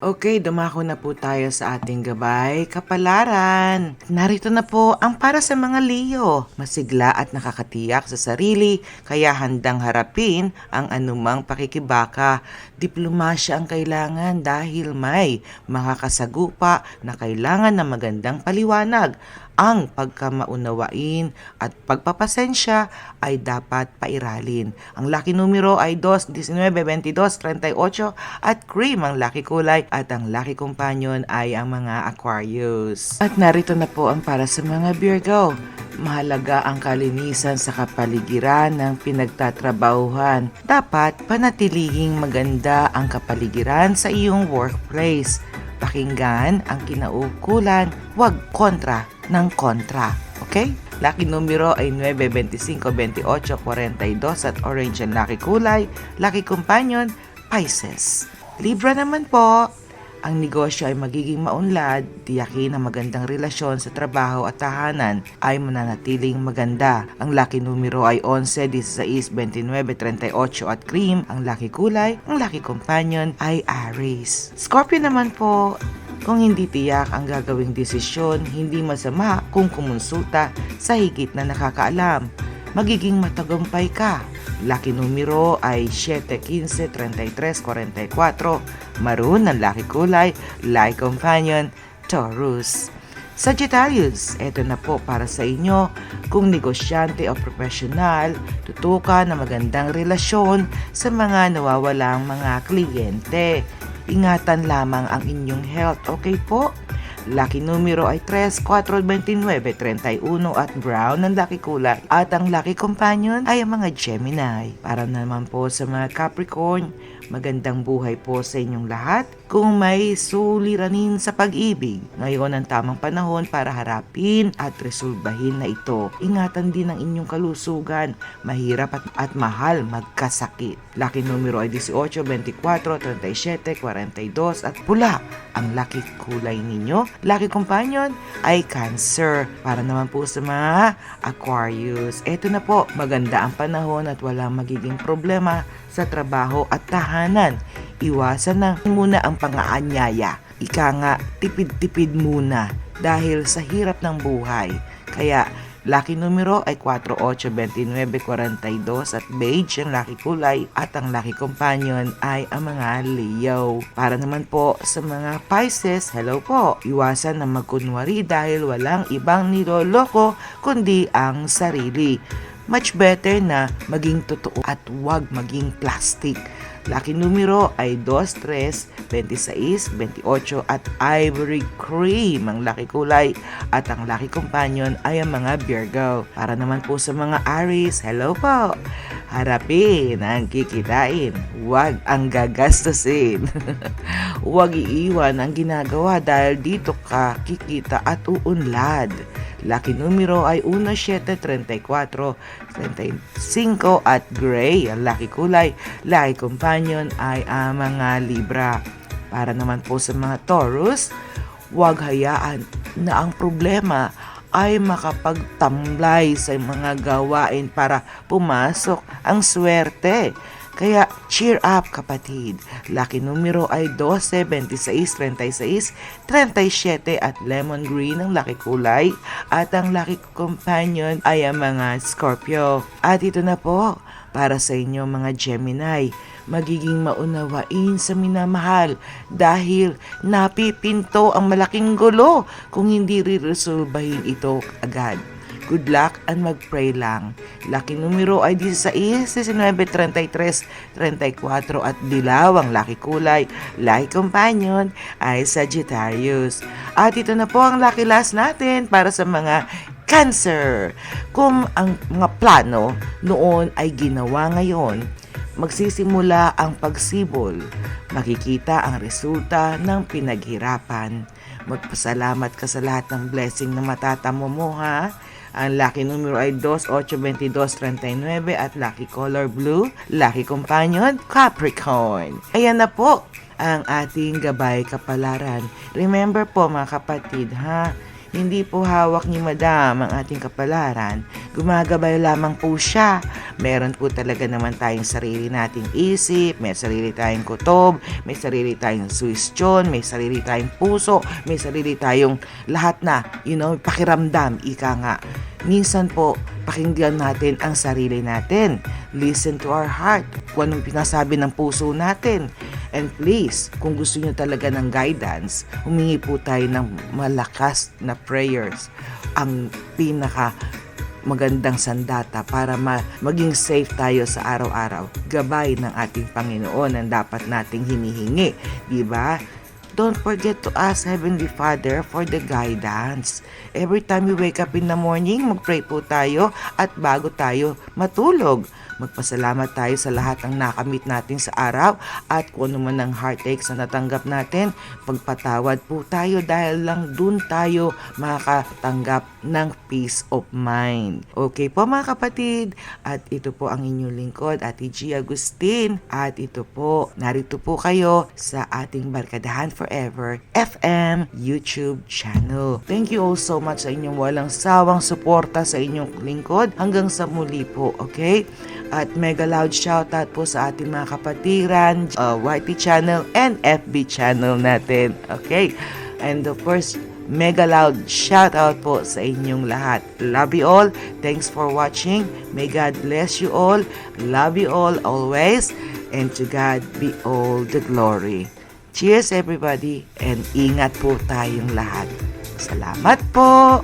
Okay, dumako na po tayo sa ating gabay kapalaran. Narito na po ang para sa mga Leo. Masigla at nakakatiyak sa sarili, kaya handang harapin ang anumang pakikibaka. Diplomasya ang kailangan dahil may makakasagupa na kailangan ng magandang paliwanag. Ang pagkamaunawain at pagpapasensya ay dapat pairalin. Ang lucky numero ay 2, 19, 22, 38 at cream ang lucky kulay at ang lucky companion ay ang mga Aquarius. At narito na po ang para sa mga Virgo. Mahalaga ang kalinisan sa kapaligiran ng pinagtatrabahuhan. Dapat panatilihing maganda ang kapaligiran sa iyong workplace. Pakinggan ang kinaukulan, huwag kontra ng kontra. Okay? Lucky numero ay 9, 25, 28, 42 at orange ang lucky kulay. Lucky companion, Pisces. Libra naman po. Ang negosyo ay magiging maunlad, tiyakin ang magandang relasyon sa trabaho at tahanan ay mananatiling maganda. Ang lucky numero ay 11, 16, 29, 38 at cream. Ang lucky kulay, ang lucky companion ay Aries. Scorpio naman po, kung hindi tiyak ang gagawing desisyon, hindi masama kung kumonsulta sa higit na nakakaalam. Magiging matagumpay ka. Lucky numero ay 7, 15, 33, 44. Maroon ang lucky kulay, lucky companion, Taurus. Sagittarius, eto na po para sa inyo. Kung negosyante o profesional, tutukan ng magandang relasyon sa mga nawawalang mga kliyente. Ingatan lamang ang inyong health, okay po? Lucky numero ay 3, 4, 29, 31 at brown ang lucky kulay. At ang lucky companion ay ang mga Gemini. Para naman po sa mga Capricorn, magandang buhay po sa inyong lahat. Kung may suliranin sa pag-ibig, ngayon ang tamang panahon para harapin at resolbahin na ito. Ingatan din ang inyong kalusugan. Mahirap at mahal magkasakit. Lucky numero ay 18, 24, 37, 42 at pula ang lucky kulay ninyo. Lucky companion ay Cancer. Para naman po sa mga Aquarius, eto na po, maganda ang panahon at walang magiging problema sa trabaho at tahanan. Iwasan na muna ang pangaanyaya. Ika nga, tipid-tipid muna dahil sa hirap ng buhay. Kaya, lucky numero ay 4, 8, 29, 42 at beige ang lucky kulay at ang lucky companion ay ang mga Leo. Para naman po sa mga Pisces, hello po. Iwasan na magkunwari dahil walang ibang niloloko kundi ang sarili. Much better na maging totoo at huwag maging plastic. Lucky numero ay 2, 3, 26, 28 at ivory cream ang lucky kulay at ang lucky companion ay ang mga Virgo. Para naman po sa mga Aries, hello po. Harapin ang kikitain, huwag ang gagastusin. Huwag iiwan ang ginagawa dahil dito ka kikita at uunlad. Lucky numero ay 1, 7, 34, 35 at gray. Ang lucky kulay, lucky companion ay ang mga Libra. Para naman po sa mga Taurus, huwag hayaan na ang problema ay makapagtamlay sa mga gawain para pumasok ang swerte. Kaya cheer up kapatid. Lucky numero ay 12, 26, 36, 37 at lemon green ang lucky kulay at ang lucky companion ay ang mga Scorpio. At ito na po para sa inyo mga Gemini. Magiging maunawain sa minamahal dahil napipinto ang malaking gulo kung hindi riresolbahin ito agad. Good luck and mag-pray lang. Lucky numero ay 16, 19, 33, 34 at dilaw ang lucky kulay. Lucky companion ay Sagittarius. At ito na po ang lucky last natin para sa mga Cancer. Kung ang mga plano noon ay ginawa ngayon, magsisimula ang pagsibol. Makikita ang resulta ng pinaghirapan. Magpasalamat ka sa lahat ng blessing na matatamo mo, ha? Ang lucky numero ay 2, 8, 22, 39 at lucky color blue, lucky companion, Capricorn. Ayan na po ang ating gabay kapalaran. Remember po mga kapatid, ha? hindi po hawak ni Madam ang ating kapalaran. Gumagabay lamang po siya. Meron po talaga naman tayong sarili nating isip, may sarili tayong kutob, may sarili tayong suwestyon, may sarili tayong puso, may sarili tayong lahat na, pakiramdam, ika nga. Minsan po, pakinggan natin ang sarili natin. Listen to our heart. Kung anong pinasabi ng puso natin. And please, kung gusto nyo talaga ng guidance, humingi po tayo ng malakas na prayers. Ang pinaka magandang sandata para maging safe tayo sa araw-araw. Gabay ng ating Panginoon ang dapat nating hinihingi. Diba? Don't forget to ask Heavenly Father for the guidance. Every time we wake up in the morning, mag-pray po tayo at bago tayo matulog. Magpasalamat tayo sa lahat ng nakamit natin sa araw at kung ano man ang heartaches na natanggap natin, pagpatawad po tayo dahil lang dun tayo makakatanggap ng peace of mind. Okay po mga kapatid, at ito po ang inyong lingkod, Ate G. Agustin, at narito po kayo sa ating Barkadahan Forever FM YouTube channel. Thank you all so much sa inyong walang sawang suporta sa inyong lingkod. Hanggang sa muli po, okay? At mega loud shoutout po sa ating mga kapatiran, YT channel and FB channel natin. Okay? And of course, mega loud shoutout po sa inyong lahat. Love you all. Thanks for watching. May God bless you all. Love you all always. And to God be all the glory. Cheers everybody and ingat po tayong lahat. Salamat po!